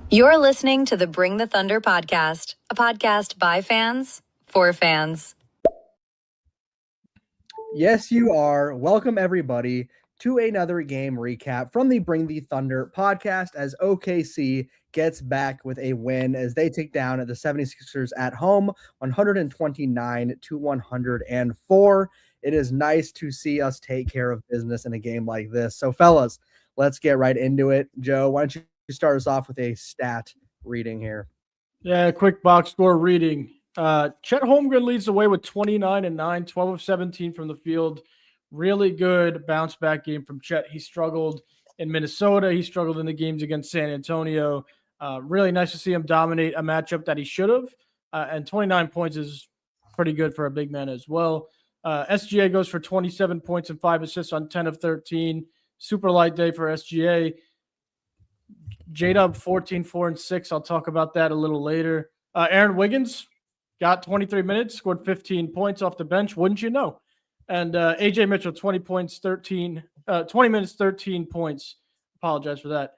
You're listening to the Bring the Thunder podcast, a podcast by fans for fans. Yes, you are. Welcome, everybody, to another game recap from the Bring the Thunder podcast as OKC gets back with a win as they take down the 76ers at home 129-104. It is nice to see us take care of business in a game like this. So, fellas, let's get right into it. Joe, why don't you start us off with a stat reading here? Yeah, quick box score reading. Chet Holmgren leads the way with 29 and 9, 12 of 17 from the field. Really good bounce back game from Chet. He struggled in Minnesota. He struggled in the games against San Antonio. Really nice to see him dominate a matchup that he should have. And 29 points is pretty good for a big man as well. SGA goes for 27 points and 5 assists on 10 of 13. Super light day for SGA. J-Dub 14, 4, and 6. I'll talk about that a little later. Aaron Wiggins got 23 minutes, scored 15 points off the bench, wouldn't you know? And AJ Mitchell, 20 minutes, 13 points. Apologize for that.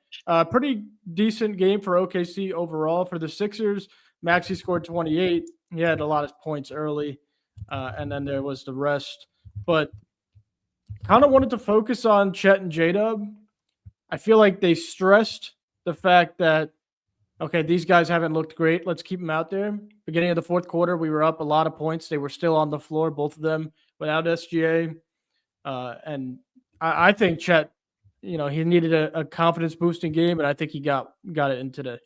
Pretty decent game for OKC overall. For the Sixers, Maxey scored 28. He had a lot of points early, and then there was the rest. But kind of wanted to focus on Chet and J-Dub. I feel like they stressed the fact that, okay, these guys haven't looked great. Let's keep them out there. Beginning of the fourth quarter, we were up a lot of points. They were still on the floor, both of them, without SGA. And I think Chet, he needed a confidence-boosting game, and I think he got it in today.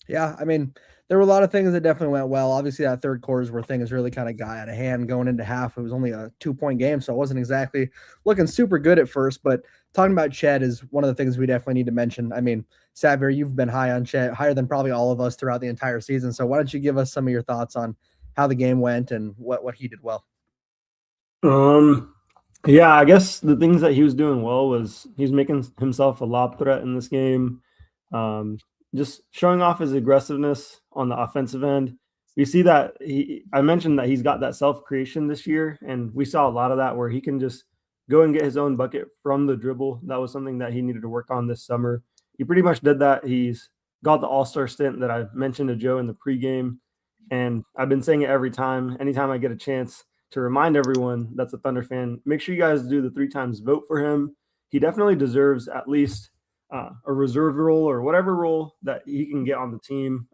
Yeah, I mean, there were a lot of things that definitely went well. Obviously, that third quarter is where things really kind of got out of hand. Going into half, it was only a 2-point game, so it wasn't exactly looking super good at first. But talking about Chet is one of the things we definitely need to mention. I mean, Savir, you've been high on Chet, higher than probably all of us throughout the entire season. So why don't you give us some of your thoughts on how the game went and what he did well? Yeah, I guess the things that he was doing well was he's making himself a lob threat in this game. Just showing off his aggressiveness on the offensive end. We see that I mentioned that he's got that self-creation this year, and we saw a lot of that where he can just go and get his own bucket from the dribble. That was something that he needed to work on this summer. He pretty much did that. He's got the all-star stint that I mentioned to Joe in the pregame, and I've been saying it every time. Anytime I get a chance to remind everyone that's a Thunder fan, make sure you guys do the 3 times vote for him. He definitely deserves at least a reserve role or whatever role that he can get on the team.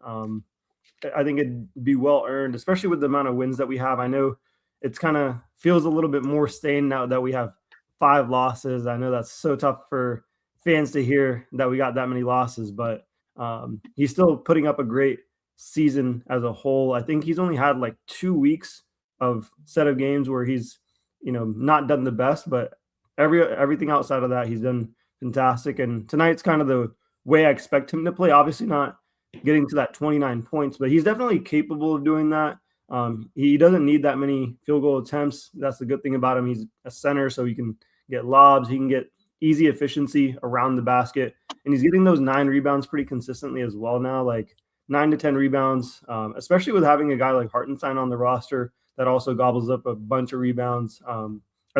I think it'd be well earned, especially with the amount of wins that we have. I know it's kind of feels a little bit more stained now that we have 5 losses. I know that's so tough for fans to hear that we got that many losses, but he's still putting up a great season as a whole. I think he's only had like 2 weeks of set of games where he's, not done the best, but everything outside of that, he's done fantastic. And tonight's kind of the way I expect him to play. Obviously not getting to that 29 points, but he's definitely capable of doing that. He doesn't need that many field goal attempts. That's the good thing about him. He's a center, so he can get lobs. He can get easy efficiency around the basket. And he's getting those 9 rebounds pretty consistently as well now, like 9 to 10 rebounds, especially with having a guy like Hartenstein on the roster that also gobbles up a bunch of rebounds. I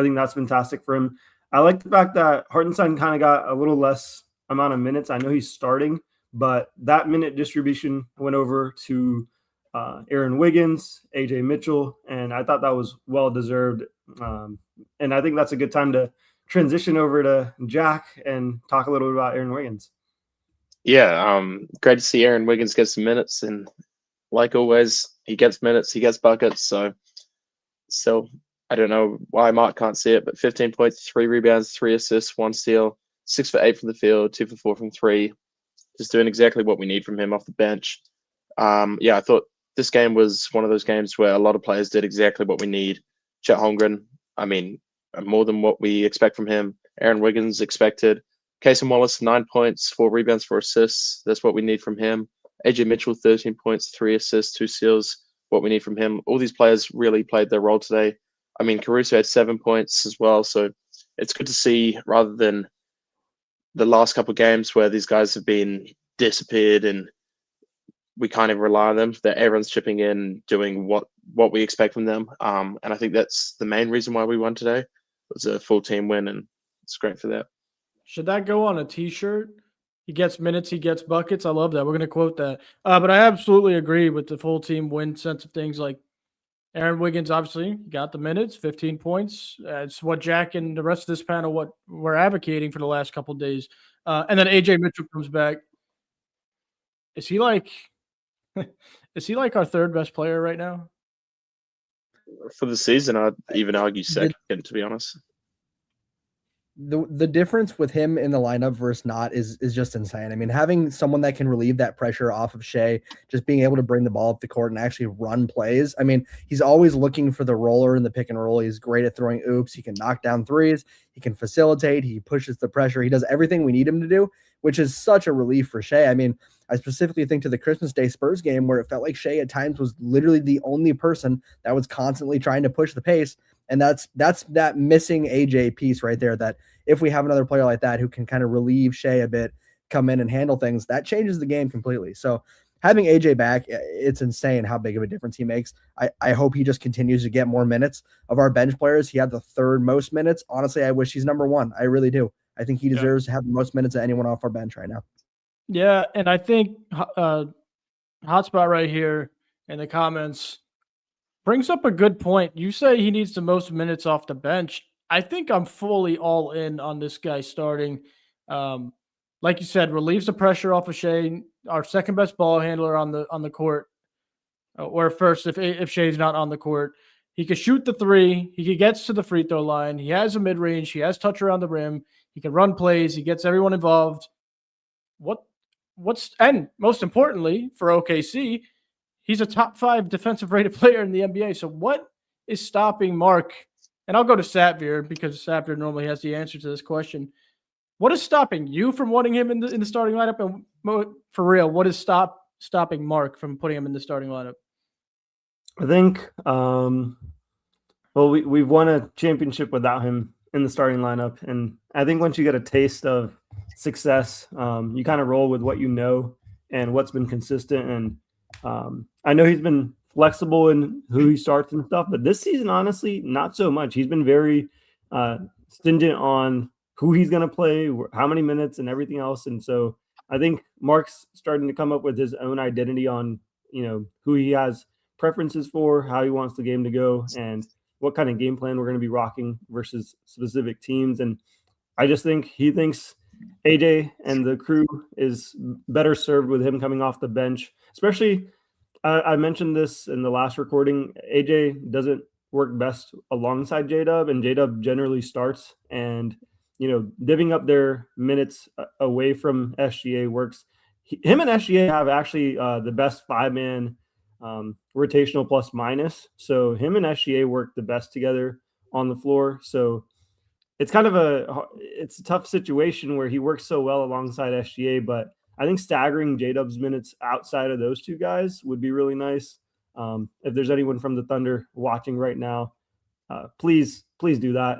think that's fantastic for him. I like the fact that Hartenstein kind of got a little less amount of minutes. I know he's starting, but that minute distribution went over to Aaron Wiggins, AJ Mitchell, and I thought that was well-deserved. And I think that's a good time to transition over to Jack and talk a little bit about Aaron Wiggins. Yeah, great to see Aaron Wiggins get some minutes, and like always, he gets minutes, he gets buckets. So I don't know why Mark can't see it, but 15 points, 3 rebounds, 3 assists, 1 steal, 6 for 8 from the field, 2 for 4 from 3. Just doing exactly what we need from him off the bench. I thought this game was one of those games where a lot of players did exactly what we need. Chet Holmgren, I mean, more than what we expect from him. Aaron Wiggins expected. Casey Wallace, 9 points, 4 rebounds, 4 assists. That's what we need from him. AJ Mitchell, 13 points, 3 assists, 2 steals. What we need from him. All these players really played their role today. I mean, Caruso had 7 points as well. So it's good to see, rather than the last couple of games where these guys have been disappeared and we can't even rely on them, that everyone's chipping in, doing what we expect from them. And I think that's the main reason why we won today. It was a full team win, and it's great for that. Should that go on a T-shirt? He gets minutes, he gets buckets. I love that. We're going to quote that. But I absolutely agree with the full team win sense of things. Like Aaron Wiggins, obviously, got the minutes, 15 points. It's what Jack and the rest of this panel what we're advocating for the last couple of days. And then AJ Mitchell comes back. Is he like our third best player right now? For the season, I'd even argue second, to be honest. The difference with him in the lineup versus not is just insane. I mean, having someone that can relieve that pressure off of Shea, just being able to bring the ball up the court and actually run plays. I mean, he's always looking for the roller in the pick and roll. He's great at throwing oops. He can knock down threes. He can facilitate. He pushes the pressure. He does everything we need him to do, which is such a relief for Shea. I mean, I specifically think to the Christmas Day Spurs game where it felt like Shea at times was literally the only person that was constantly trying to push the pace. And that's that missing AJ piece right there, that if we have another player like that who can kind of relieve Shea a bit, come in and handle things, that changes the game completely. So having AJ back, it's insane how big of a difference he makes. I hope he just continues to get more minutes. Of our bench players, he had the third most minutes. Honestly, I wish he's number one. I really do. I think he deserves to have the most minutes of anyone off our bench right now. Yeah, and I think Hotspot right here in the comments brings up a good point. You say he needs the most minutes off the bench. I think I'm fully all in on this guy starting. Like you said, relieves the pressure off of Shea, our second best ball handler on the court. Or first, if Shea's not on the court, he could shoot the three. He gets to the free throw line. He has a mid range. He has touch around the rim. He can run plays. He gets everyone involved. And most importantly for OKC, he's a top 5 defensive rated player in the NBA. So what is stopping Mark? And I'll go to Satvir because Satvir normally has the answer to this question. What is stopping you from wanting him in the starting lineup? And for real, what is stopping Mark from putting him in the starting lineup? I think, we've won a championship without him in the starting lineup. And I think once you get a taste of success, you kind of roll with what you know and what's been consistent. And I know he's been flexible in who he starts and stuff, but this season, honestly, not so much. He's been very stringent on who he's going to play, how many minutes and everything else. And so I think Mark's starting to come up with his own identity on, who he has preferences for, how he wants the game to go, and what kind of game plan we're going to be rocking versus specific teams. And I just think he thinks AJ and the crew is better served with him coming off the bench, especially I mentioned this in the last recording. AJ doesn't work best alongside J-Dub, and J-Dub generally starts, and divvying up their minutes away from SGA works. Him and SGA have actually the best 5-man rotational plus minus. So him and SGA work the best together on the floor. So it's kind of a tough situation where he works so well alongside SGA, but I think staggering J-Dub's minutes outside of those two guys would be really nice. If there's anyone from the Thunder watching right now, please do that.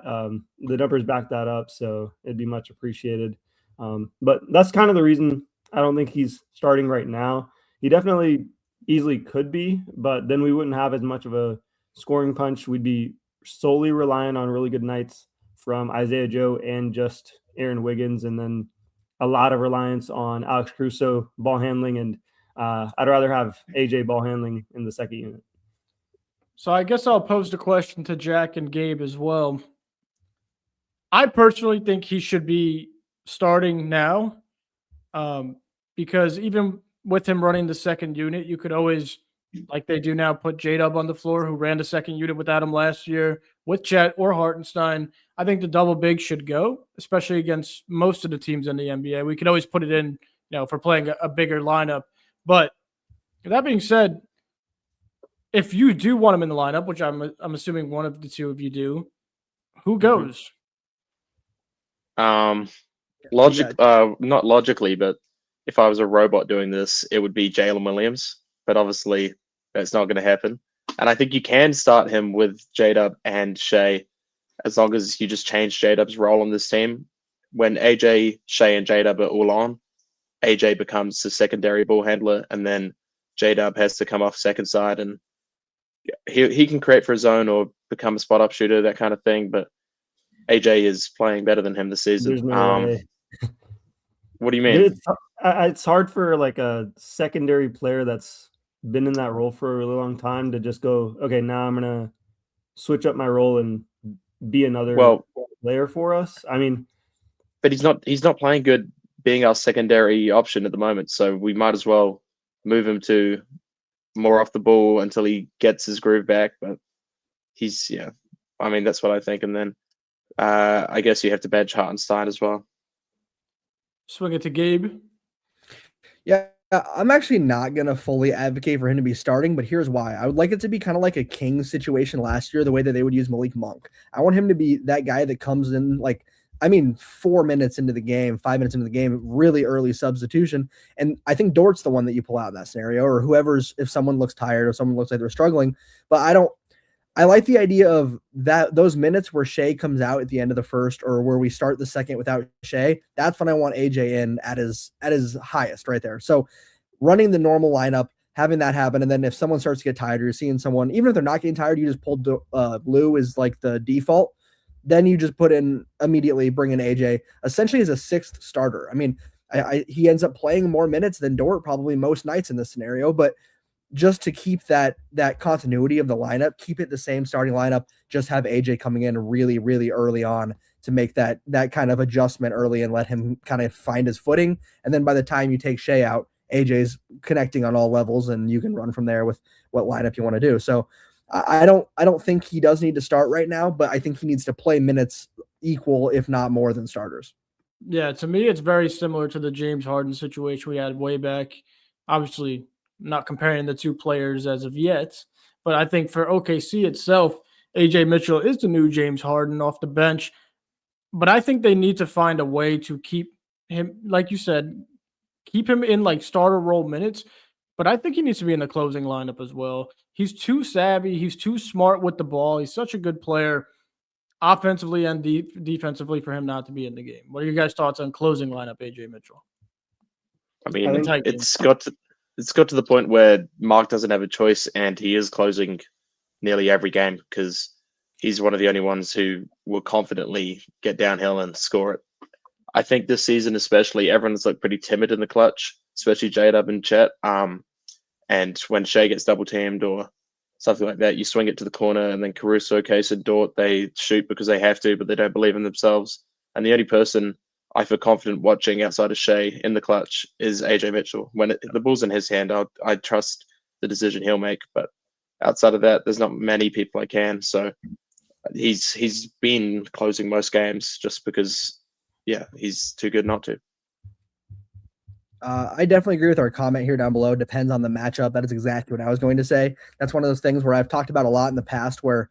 The numbers back that up, so it'd be much appreciated. But that's kind of the reason I don't think he's starting right now. He definitely easily could be, but then we wouldn't have as much of a scoring punch. We'd be solely relying on really good nights from Isaiah Joe and just Aaron Wiggins, and then a lot of reliance on Alex Caruso ball handling, and I'd rather have AJ ball handling in the second unit. So I guess I'll pose the question to Jack and Gabe as well. I personally think he should be starting now, because even with him running the second unit, you could always, like they do now, put J-Dub on the floor, who ran the second unit without him last year, with Chet or Hartenstein. I think the double big should go, especially against most of the teams in the NBA. We could always put it in, if we're playing a bigger lineup. But that being said, if you do want him in the lineup, which I'm assuming one of the two of you do, who goes? Not logically, but if I was a robot doing this, it would be Jalen Williams. But obviously, that's not going to happen. And I think you can start him with J-Dub and Shea, as long as you just change J-Dub's role on this team. When AJ, Shea, and J-Dub are all on, AJ becomes the secondary ball handler, and then J-Dub has to come off second side, and he can create for his own or become a spot-up shooter, that kind of thing. But AJ is playing better than him this season. There's no way. What do you mean? It's hard for like a secondary player that's been in that role for a really long time to just go, okay, now I'm gonna switch up my role and be another Well, player for us. I mean, but he's not playing good being our secondary option at the moment. So we might as well move him to more off the ball until he gets his groove back. But I mean, that's what I think. And then I guess you have to bench Hartenstein as well. Swing it to Gabe. Yeah, I'm actually not going to fully advocate for him to be starting, but here's why. I would like it to be kind of like a King situation last year, the way that they would use Malik Monk. I want him to be that guy that comes in 4 minutes into the game, 5 minutes into the game, really early substitution. And I think Dort's the one that you pull out in that scenario, or if someone looks tired or someone looks like they're struggling. But I like the idea of those minutes where Shea comes out at the end of the first, or where we start the second without Shea. That's when I want AJ in at his highest right there. So running the normal lineup, having that happen, and then if someone starts to get tired, or you're seeing someone, even if they're not getting tired, you just pull Lou is like the default. Then you just bring in AJ essentially as a sixth starter. I mean, he ends up playing more minutes than Dort probably most nights in this scenario, but just to keep that continuity of the lineup, keep it the same starting lineup, just have AJ coming in really, really early on to make that kind of adjustment early and let him kind of find his footing. And then by the time you take Shea out, AJ's connecting on all levels and you can run from there with what lineup you want to do. So I don't think he does need to start right now, but I think he needs to play minutes equal, if not more than starters. Yeah, to me, it's very similar to the James Harden situation we had way back. Obviously, not comparing the two players as of yet, but I think for OKC itself, AJ Mitchell is the new James Harden off the bench. But I think they need to find a way to keep him, like you said, keep him in like starter role minutes. But I think he needs to be in the closing lineup as well. He's too savvy. He's too smart with the ball. He's such a good player offensively and defensively for him not to be in the game. What are your guys' thoughts on closing lineup, AJ Mitchell? I mean, it's got to the point where Mark doesn't have a choice, and he is closing nearly every game because he's one of the only ones who will confidently get downhill and score it. I think this season especially, everyone's looked pretty timid in the clutch, especially J-Dub and Chet. And when Shea gets double teamed or something like that, you swing it to the corner, and then Caruso, Case, and Dort, they shoot because they have to, but they don't believe in themselves. And the only person I feel confident watching outside of Shea in the clutch is AJ Mitchell. When the ball's in his hand, I trust the decision he'll make. But outside of that, there's not many people I can. So he's been closing most games just because, he's too good not to. I definitely agree with our comment here down below. Depends on the matchup. That is exactly what I was going to say. That's one of those things where I've talked about a lot in the past where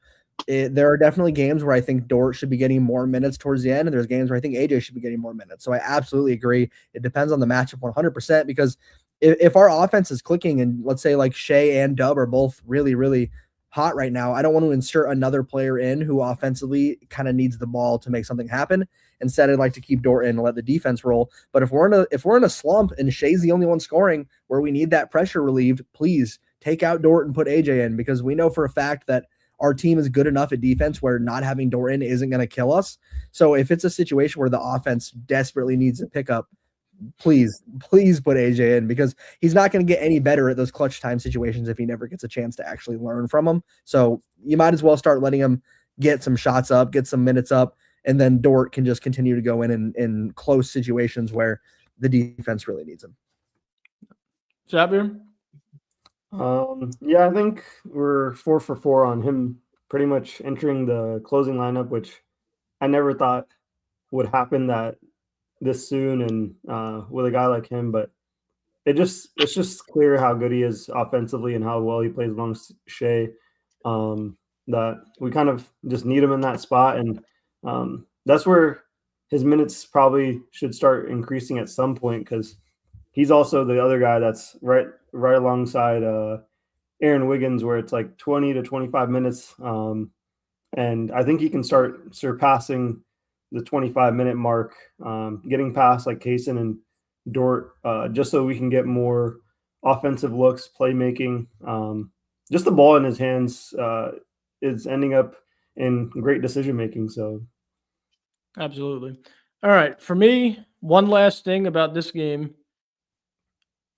there are definitely games where I think Dort should be getting more minutes towards the end, and there's games where I think AJ should be getting more minutes. So I absolutely agree. It depends on the matchup 100% because if our offense is clicking and let's say like Shea and Dub are both really, really hot right now, I don't want to insert another player in who offensively kind of needs the ball to make something happen. Instead, I'd like to keep Dort in and let the defense roll. But if we're in a slump and Shea's the only one scoring where we need that pressure relieved, please take out Dort and put AJ in, because we know for a fact that our team is good enough at defense where not having Dort in isn't going to kill us. So if it's a situation where the offense desperately needs a pickup, please put AJ in, because he's not going to get any better at those clutch time situations if he never gets a chance to actually learn from them. So you might as well start letting him get some shots up, get some minutes up, and then Dort can just continue to go in close situations where the defense really needs him. Sabir? Yeah, I think we're 4 for 4 on him pretty much entering the closing lineup, which I never thought would happen that this soon and with a guy like him. But it's just clear how good he is offensively and how well he plays along Shea. That we kind of just need him in that spot, and that's where his minutes probably should start increasing at some point, because he's also the other guy that's right alongside Aaron Wiggins, where it's like 20 to 25 minutes. And I think he can start surpassing the 25-minute mark, getting past like Kaysen and Dort, just so we can get more offensive looks, playmaking. Just the ball in his hands is ending up in great decision-making. So, absolutely. All right. For me, One last thing about this game,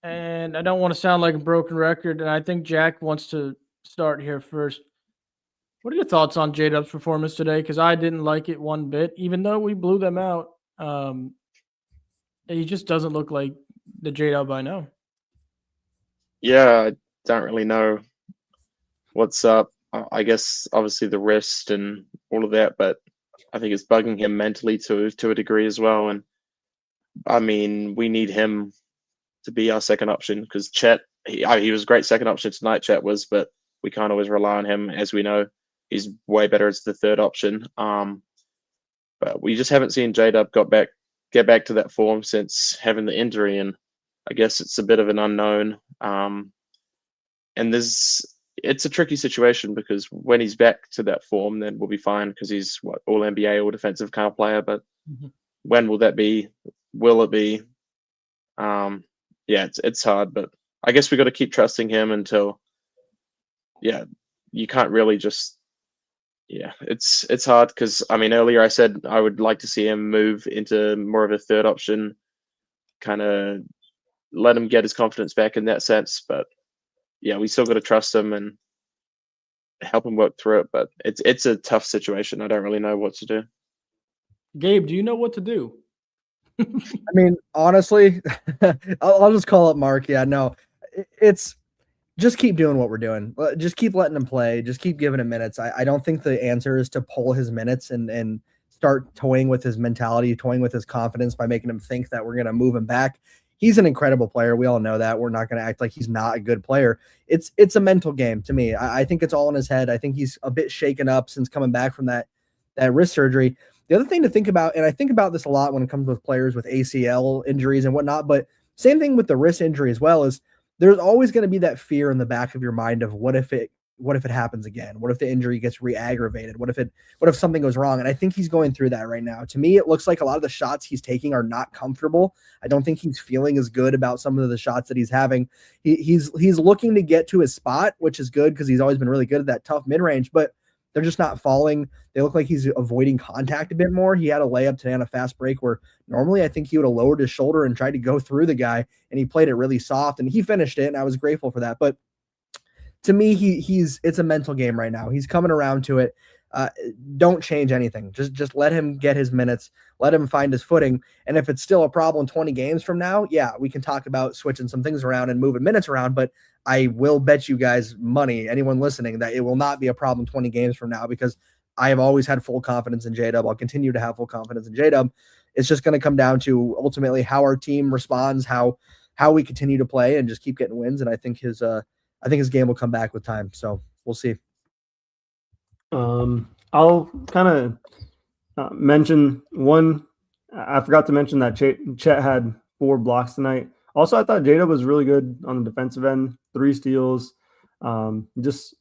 and I don't want to sound like a broken record, and I think Jack wants to start here first. What are your thoughts on J-Dub's performance today? Because I didn't like it one bit, even though we blew them out. He just doesn't look like the J-Dub I know. Yeah, I don't really know what's up. I guess obviously the rest and all of that, but I think it's bugging him mentally to a degree as well. And I mean, we need him to be our second option because Chet, he was a great second option tonight. Chet was, but we can't always rely on him, as we know. He's way better as the third option. But we just haven't seen J-Dub get back to that form since having the injury, and I guess it's a bit of an unknown. And it's a tricky situation because when he's back to that form, then we'll be fine because he's all NBA, all defensive kind of player. But when will that be? Will it be? Yeah, it's hard, but I guess we got to keep trusting him until. Yeah, you can't really just. Yeah, it's hard because I mean earlier I said I would like to see him move into more of a third option, kind of let him get his confidence back in that sense. But yeah, we still got to trust him and help him work through it. But it's a tough situation. I don't really know what to do. Gabe, do you know what to do? I mean, honestly, I'll just call it Mark. Yeah, no, it's just keep doing what we're doing. Just keep letting him play. Just keep giving him minutes. I don't think the answer is to pull his minutes and start toying with his mentality, toying with his confidence by making him think that we're going to move him back. He's an incredible player. We all know that. We're not going to act like he's not a good player. It's a mental game to me. I think it's all in his head. I think he's a bit shaken up since coming back from that wrist surgery. The other thing to think about, and I think about this a lot when it comes with players with ACL injuries and whatnot, but same thing with the wrist injury as well, is there's always going to be that fear in the back of your mind of what if it happens again? What if the injury gets re-aggravated? What if something goes wrong? And I think he's going through that right now. To me, it looks like a lot of the shots he's taking are not comfortable. I don't think he's feeling as good about some of the shots that he's having. He's looking to get to his spot, which is good because he's always been really good at that tough mid-range, but they're just not falling. They look like he's avoiding contact a bit more. He had a layup today on a fast break where normally I think he would have lowered his shoulder and tried to go through the guy, and he played it really soft, and he finished it, and I was grateful for that. But to me, it's a mental game right now. He's coming around to it. Don't change anything. Just let him get his minutes. Let him find his footing. And if it's still a problem 20 games from now, yeah, we can talk about switching some things around and moving minutes around. But I will bet you guys money, anyone listening, that it will not be a problem 20 games from now because I have always had full confidence in J-Dub. I'll continue to have full confidence in J-Dub. It's just going to come down to ultimately how our team responds, how we continue to play, and just keep getting wins. And I think his game will come back with time. So we'll see. I'll kind of mention one. I forgot to mention that Chet had 4 blocks tonight. Also, I thought J-Dub was really good on the defensive end, 3 steals.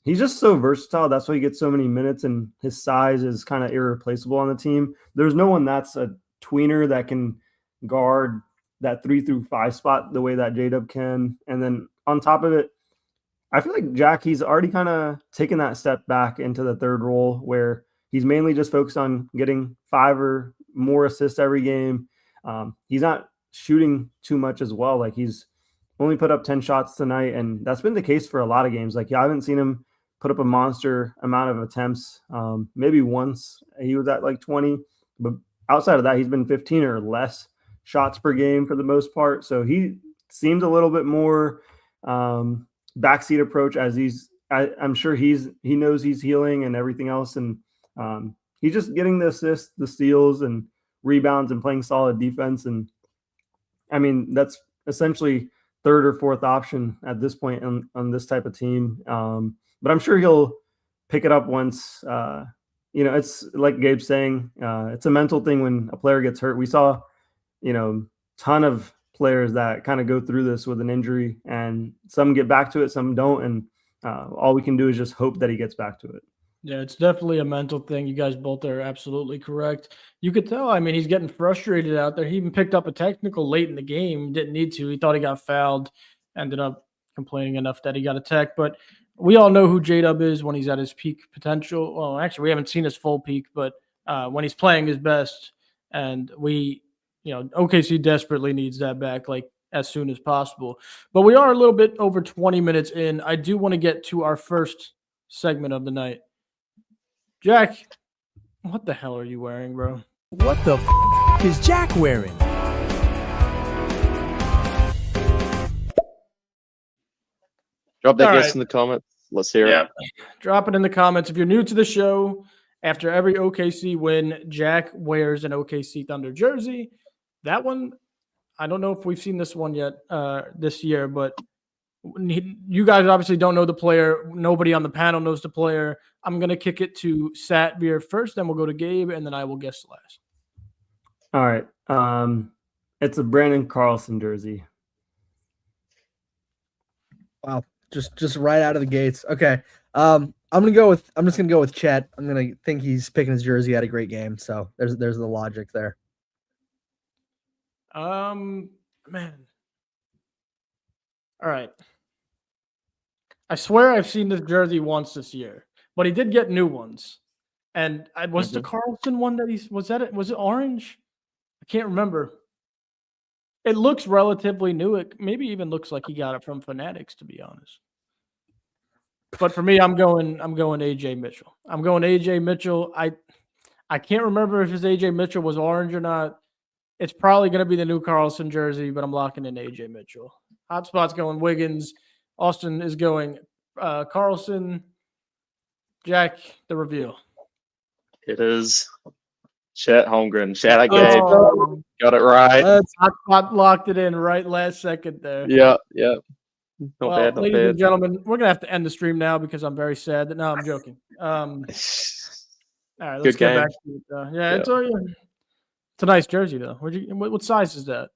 He's just so versatile. That's why he gets so many minutes, and his size is kind of irreplaceable on the team. There's no one that's a tweener that can guard that 3 through 5 spot the way that J-Dub can. And then on top of it, I feel like Jack, he's already kind of taken that step back into the third role where he's mainly just focused on getting 5 or more assists every game. He's not shooting too much as well. Like he's only put up 10 shots tonight, and that's been the case for a lot of games. Like I haven't seen him put up a monster amount of attempts. Maybe once he was at like 20, but outside of that, he's been 15 or less shots per game for the most part. So he seems a little bit more backseat approach as I'm sure he knows he's healing and everything else. And he's just getting the assists, the steals and rebounds and playing solid defense. And I mean, that's essentially third or fourth option at this point on this type of team. But I'm sure he'll pick it up once, it's like Gabe's saying, it's a mental thing when a player gets hurt. We saw, ton of players that kind of go through this with an injury, and some get back to it, some don't. And all we can do is just hope that he gets back to it. Yeah, it's definitely a mental thing. You guys both are absolutely correct. You could tell, I mean, he's getting frustrated out there. He even picked up a technical late in the game. Didn't need to. He thought he got fouled. Ended up complaining enough that he got a tech. But we all know who J-Dub is when he's at his peak potential. Well, actually, we haven't seen his full peak, but when he's playing his best. And we OKC desperately needs that back like as soon as possible. But we are a little bit over 20 minutes in. I do want to get to our first segment of the night. Jack, what the hell are you wearing, bro? What the is Jack wearing? Drop that All guess right. in the comments. Let's hear it. Drop it in the comments. If you're new to the show, after every OKC win, Jack wears an OKC Thunder jersey. That one, I don't know if we've seen this one yet this year, but you guys obviously don't know the player. Nobody on the panel knows the player. I'm going to kick it to Satvir first, then we'll go to Gabe, and then I will guess last. All right. It's a Brandon Carlson jersey. Wow, just right out of the gates. Okay. I'm just gonna go with Chet. I'm gonna think he's picking his jersey. Had a great game, so there's the logic there. Man. All right. I swear I've seen this jersey once this year, but he did get new ones. And was the Carlson one that was it orange? I can't remember. It looks relatively new. It maybe even looks like he got it from Fanatics, to be honest. But for me, I'm going AJ Mitchell. I'm going AJ Mitchell. I can't remember if his AJ Mitchell was orange or not. It's probably going to be the new Carlson jersey, but I'm locking in AJ Mitchell. Hotspot's going Wiggins. Austin is going Carlson. Jack, the reveal. It is Chet Holmgren. Shout out, Gabe. Got it right. Hotspot locked it in right last second there. Yeah. Not bad. Ladies and gentlemen, we're going to have to end the stream now because I'm very sad. No, I'm joking. All right, let's get back to it. Yeah, it's a nice jersey, though. What size is that?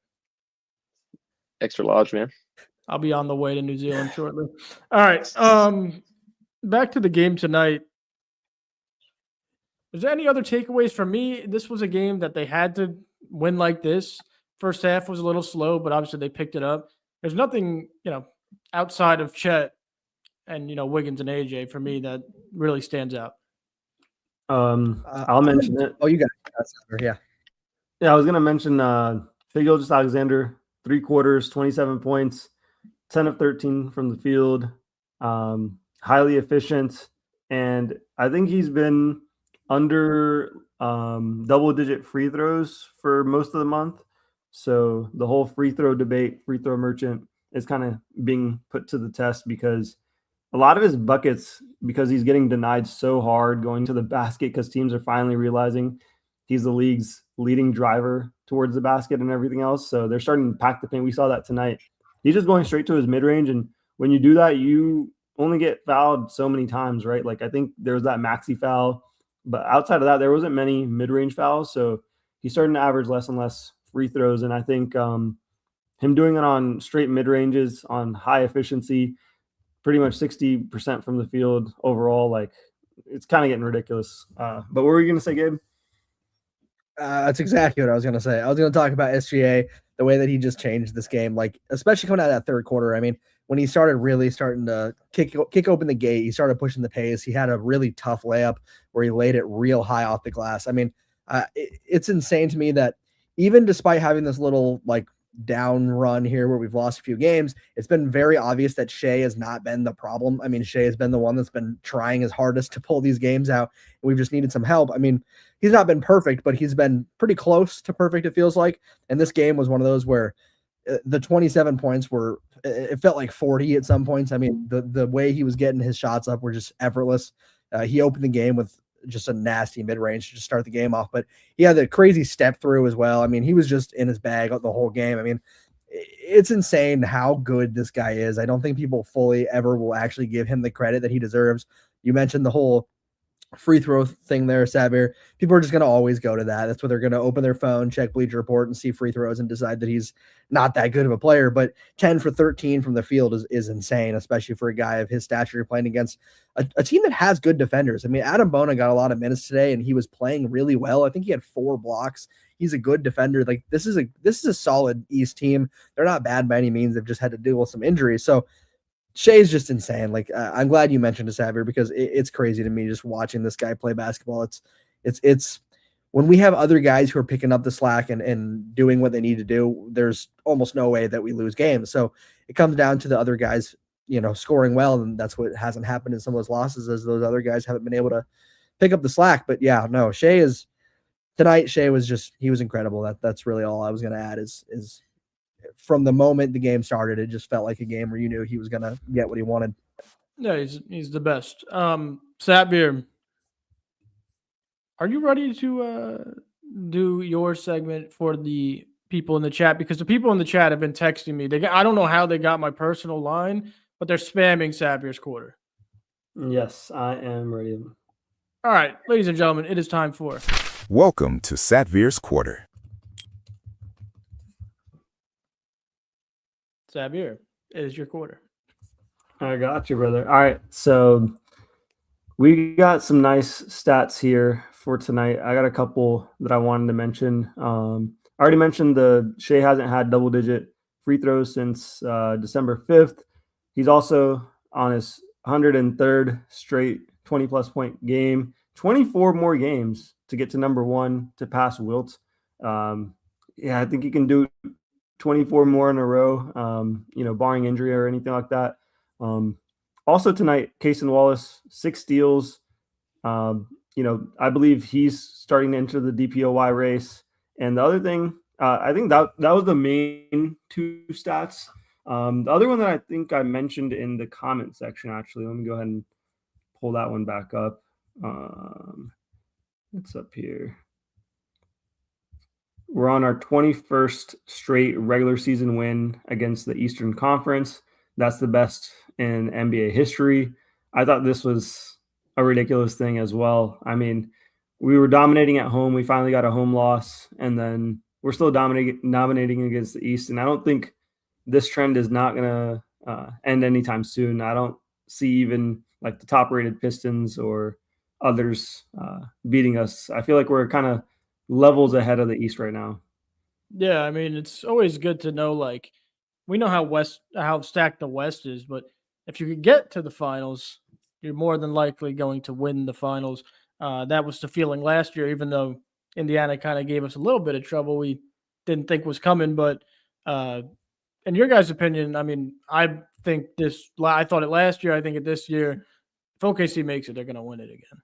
Extra large, man. I'll be on the way to New Zealand shortly. All right. Back to the game tonight. Is there any other takeaways from me? This was a game that they had to win like this. First half was a little slow, but obviously they picked it up. There's nothing, outside of Chet and, Wiggins and AJ for me that really stands out. I'll mention it. Oh, you got it. Yeah. Yeah, I was going to mention Gilgeous-Alexander, 3 quarters, 27 points, 10 of 13 from the field, highly efficient. And I think he's been under double-digit free throws for most of the month. So the whole free throw debate, free throw merchant, is kind of being put to the test because a lot of his buckets, because he's getting denied so hard going to the basket because teams are finally realizing he's the league's leading driver towards the basket and everything else. So they're starting to pack the paint. We saw that tonight. He's just going straight to his mid-range. And when you do that, you only get fouled so many times, right? Like I think there was that maxi foul, but outside of that, there wasn't many mid-range fouls. So he's starting to average less and less free throws. And I think him doing it on straight mid-ranges on high efficiency, pretty much 60% from the field overall, like it's kind of getting ridiculous. But what were you going to say, Gabe? That's exactly what I was going to say. I was going to talk about SGA, the way that he just changed this game, like especially coming out of that third quarter. I mean, when he started really starting to kick open the gate, he started pushing the pace. He had a really tough layup where he laid it real high off the glass. I mean, it's insane to me that even despite having this little like down run here where we've lost a few games, it's been very obvious that Shea has not been the problem. I mean, Shea has been the one that's been trying his hardest to pull these games out. And we've just needed some help. I mean, he's not been perfect, but he's been pretty close to perfect, it feels like. And this game was one of those where the 27 points were, it felt like 40 at some points. I mean, the way he was getting his shots up were just effortless. He opened the game with just a nasty mid-range to just start the game off, but he had the crazy step through as well. I mean, he was just in his bag the whole game. I mean, it's insane how good this guy is. I don't think people fully ever will actually give him the credit that he deserves. You mentioned the whole free throw thing there, Savir. People are just going to always go to that. That's what they're going to open their phone, check Bleacher Report, and see free throws and decide that he's not that good of a player. But 10 for 13 from the field is insane, especially for a guy of his stature playing against a team that has good defenders. I mean, Adam Bona got a lot of minutes today, and he was playing really well. I think he had 4 blocks. He's a good defender. Like this is a solid East team. They're not bad by any means. They've just had to deal with some injuries. So Shea's just insane. Like I'm glad you mentioned Savir because it's crazy to me just watching this guy play basketball. It's when we have other guys who are picking up the slack and doing what they need to do, there's almost no way that we lose games. So it comes down to the other guys, scoring well, and that's what hasn't happened in some of those losses, as those other guys haven't been able to pick up the slack. But yeah, no, Shea was he was incredible. That's really all I was going to add is from the moment the game started, it just felt like a game where you knew he was going to get what he wanted. Yeah, he's the best. Satbeer, are you ready to do your segment for the people in the chat? Because the people in the chat have been texting me. I don't know how they got my personal line, but they're spamming Satbeer's quarter. Yes, I am ready. All right, ladies and gentlemen, it is time for Welcome to Satveer's Quarter. Satbeer. It is your quarter. I got you, brother. All right, so we got some nice stats here for tonight. I got a couple that I wanted to mention. I already mentioned Shea hasn't had double-digit free throws since December 5th. He's also on his 103rd straight 20-plus point game. 24 more games to get to number one to pass Wilt. I think he can do 24 more in a row, barring injury or anything like that. Also tonight, Cason Wallace, 6 steals. I believe he's starting to enter the DPOY race. And the other thing, I think that was the main 2 stats. The other one that I think I mentioned in the comment section, actually, let me go ahead and pull that one back up. It's up here. We're on our 21st straight regular season win against the Eastern Conference. That's the best in NBA history. I thought this was a ridiculous thing as well. I mean, we were dominating at home. We finally got a home loss, and then we're still dominating against the East. And I don't think this trend is not going to end anytime soon. I don't see even like the top-rated Pistons or others beating us. I feel like we're kind of levels ahead of the East right now. Yeah, I mean, it's always good to know, like, we know how stacked the West is, but if you could get to the finals, you're more than likely going to win the finals. That was the feeling last year, even though Indiana kind of gave us a little bit of trouble we didn't think was coming. But in your guys' opinion, I mean, I thought it last year. I think it this year. If OKC makes it, they're going to win it again.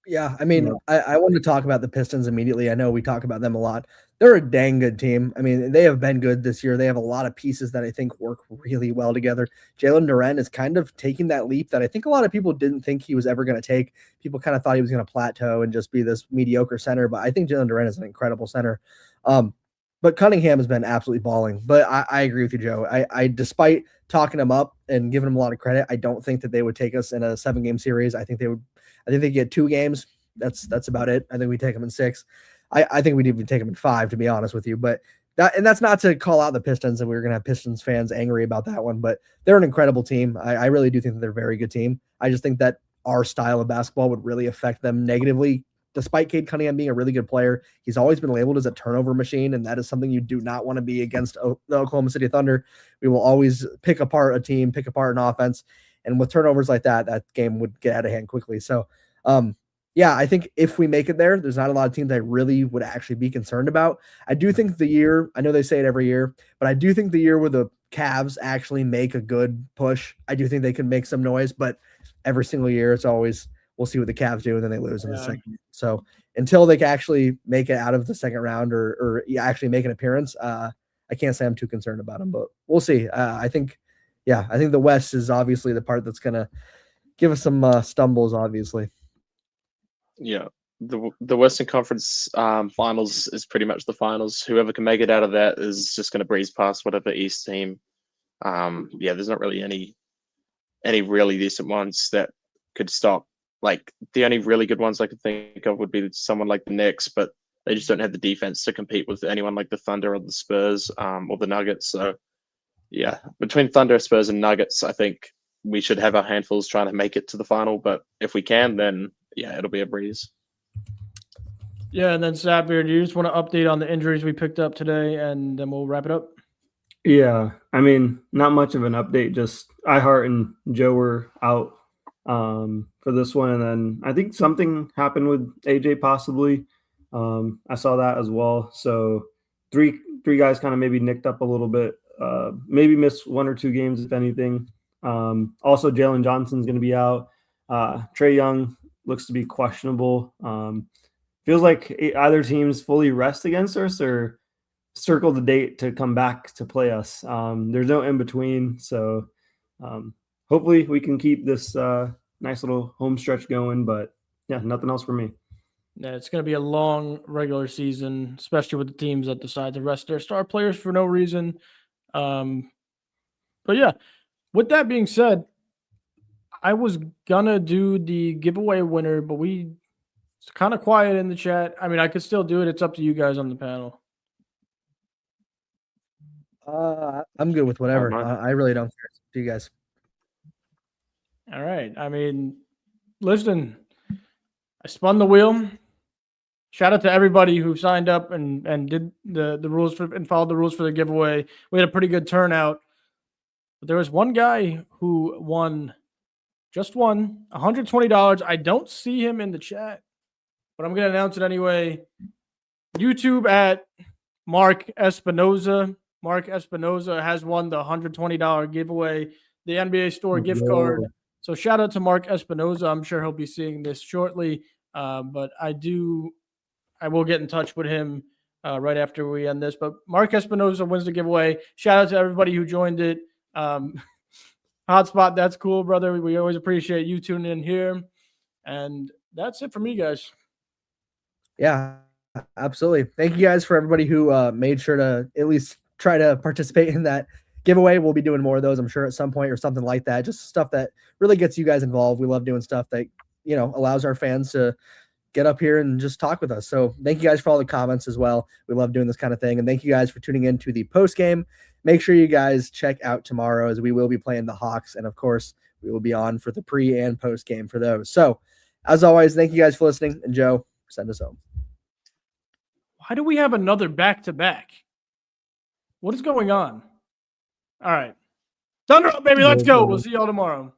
Yeah, I mean, I wanted to talk about the Pistons immediately. I know we talk about them a lot. They're a dang good team. I mean, they have been good this year. They have a lot of pieces that I think work really well together. Jalen Duren is kind of taking that leap that I think a lot of people didn't think he was ever going to take. People kind of thought he was going to plateau and just be this mediocre center, but I think Jalen Duren is an incredible center. But Cunningham has been absolutely balling. But I agree with you, Joe. I despite talking him up and giving him a lot of credit, I don't think that they would take us in a 7-game series. I think they get 2 games. That's about it. I think we take them in 6. I think we'd even take them in 5, to be honest with you. But that's not to call out the Pistons, and we're going to have Pistons fans angry about that one. But they're an incredible team. I really do think that they're a very good team. I just think that our style of basketball would really affect them negatively. Despite Cade Cunningham being a really good player, he's always been labeled as a turnover machine, and that is something you do not want to be against the Oklahoma City Thunder. We will always pick apart a team, pick apart an offense, and with turnovers like that, that game would get out of hand quickly. So, I think if we make it there's not a lot of teams I really would actually be concerned about. I do think I know they say it every year, but I do think the year where the Cavs actually make a good push, I do think they can make some noise, but every single year it's always, we'll see what the Cavs do, and then they lose in the second. So until they can actually make it out of the second round or actually make an appearance, I can't say I'm too concerned about them, but we'll see. I think the West is obviously the part that's going to give us some stumbles, obviously. Yeah, the Western Conference finals is pretty much the finals. Whoever can make it out of that is just going to breeze past whatever East team. There's not really any really decent ones that could stop. Like the only really good ones I could think of would be someone like the Knicks, but they just don't have the defense to compete with anyone like the Thunder or the Spurs or the Nuggets. So yeah, between Thunder, Spurs, and Nuggets, I think we should have our handfuls trying to make it to the final. But if we can, then yeah, it'll be a breeze. Yeah, and then Satbeer, do you just want to update on the injuries we picked up today, and then we'll wrap it up? Yeah, I mean, not much of an update. Just iHeart and Joe were out for this one. And then I think something happened with AJ possibly. I saw that as well. So three guys kind of maybe nicked up a little bit, maybe missed 1 or 2 games, if anything. Also, Jalen Johnson's going to be out. Trae Young looks to be questionable. Feels like either team's fully rest against us or circle the date to come back to play us. There's no in between. So hopefully we can keep this nice little home stretch going. But yeah, nothing else for me. Yeah, it's going to be a long regular season, especially with the teams that decide to rest their star players for no reason. But yeah, with that being said, I was going to do the giveaway winner, but it's kind of quiet in the chat. I mean, I could still do it. It's up to you guys on the panel. I'm good with whatever. Fine. I really don't care. It's up to you guys. All right. I mean, listen, I spun the wheel. Shout out to everybody who signed up and did the rules and followed the rules for the giveaway. We had a pretty good turnout. But there was one guy who just won $120. I don't see him in the chat, but I'm going to announce it anyway. YouTube at Mark Espinoza. Mark Espinoza has won the $120 giveaway, the NBA Store gift card. So shout out to Mark Espinoza. I'm sure he'll be seeing this shortly, but I will get in touch with him right after we end this. But Mark Espinoza wins the giveaway. Shout out to everybody who joined it. Hotspot, that's cool, brother. We always appreciate you tuning in here. And that's it for me, guys. Yeah, absolutely. Thank you guys for everybody who made sure to at least try to participate in that giveaway. We'll be doing more of those, I'm sure, at some point or something like that. Just stuff that really gets you guys involved. We love doing stuff that, allows our fans to get up here and just talk with us. So thank you guys for all the comments as well. We love doing this kind of thing. And thank you guys for tuning in to the post game. Make sure you guys check out tomorrow as we will be playing the Hawks. And of course, we will be on for the pre and post game for those. So as always, thank you guys for listening. And Joe, send us home. Why do we have another back-to-back? What is going on? All right. Thunder up, baby. Let's go. We'll see y'all tomorrow.